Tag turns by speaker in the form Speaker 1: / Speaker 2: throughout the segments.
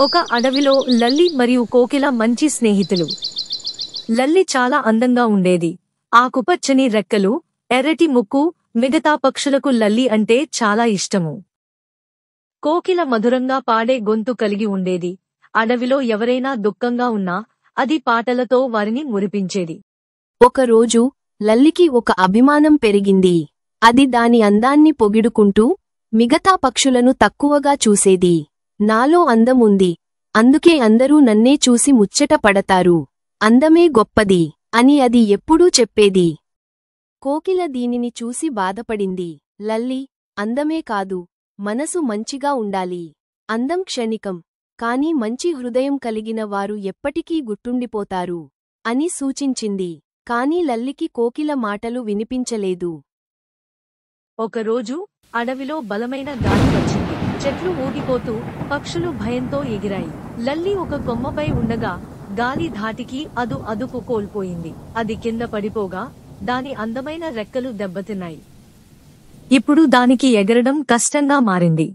Speaker 1: ఒక అడవిలో లల్లి మరియు కోకిల మంచి స్నేహితులు. లల్లి చాలా అందంగా ఉండేది. ఆకుపచ్చని రెక్కలు, ఎర్రటి ముక్కు, మిగతా పక్షులకు లల్లి అంటే చాలా ఇష్టము. కోకిల మధురంగా పాడే గొంతు కలిగి ఉండేది. అడవిలో ఎవరైనా దుఃఖంగా ఉన్నా అది పాటలతో వారిని మురిపించేది.
Speaker 2: ఒకరోజు లల్లికి ఒక అభిమానం పెరిగింది. అది దాని అందాన్ని పొగిడుకుంటూ మిగతా పక్షులను తక్కువగా చూసేది. నాలో అందం ఉంది, అందుకే అందరూ నన్నే చూసి ముచ్చట పడతారు. అందమే గొప్పది అని అది ఎప్పుడూ చెప్పేది. కోకిల దీనిని చూసి బాధపడింది. లల్లి, అందమే కాదు, మనసు మంచిగా ఉండాలి. అందం క్షణికం, కాని మంచి హృదయం కలిగిన వారు ఎప్పటికీ గుర్తుండిపోతారు అని సూచించింది. కాని లల్లికి కోకిల మాటలు వినిపించలేదు.
Speaker 1: ఒకరోజు అడవిలో బలమైన గాలి వచ్చింది. చెట్లు ఊగిపోతూ పక్షులు భయంతో ఎగిరాయి. లల్లి ఒక కొమ్మపై ఉండగా గాలి ధాటికి అదుపు కోల్పోయింది. అది కింద పడిపోగా దాని అందమైన రెక్కలు దెబ్బతిన్నాయి. ఇప్పుడు దానికి ఎగరడం కష్టంగా మారింది.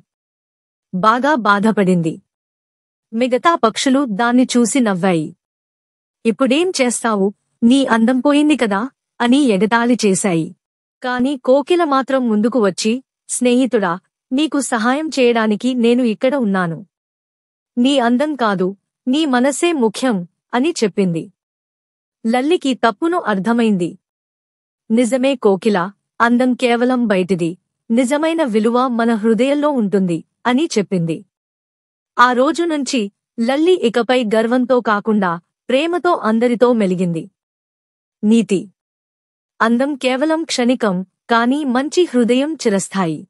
Speaker 1: బాగా బాధపడింది. మిగతా పక్షులు దాన్ని చూసి నవ్వాయి. ఇప్పుడేం చేస్తావు, నీ అందం పోయింది కదా అని ఎగతాళి చేశాయి. కాని కోకిల మాత్రం ముందుకు వచ్చి, స్నేహితుడా, నీకు సహాయం చేయడానికి నేను ఇక్కడ ఉన్నాను. నీ అందం కాదు, నీ మనసే ముఖ్యం అని చెప్పింది. లల్లికి తప్పును అర్థమైంది. నిజమే కోకిల, అందం కేవలం బయటిది, నిజమైన విలువ మన హృదయంలో ఉంటుంది అని చెప్పింది. ఆ రోజు నుంచి లల్లి ఇకపై గర్వంతో కాకుండా ప్రేమతో అందరితో మెలిగింది. నీతి: అందం కేవలం క్షణికం, కానీ మంచి హృదయం చిరస్థాయి.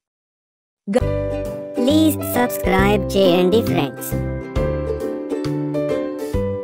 Speaker 3: Please subscribe JND Friends.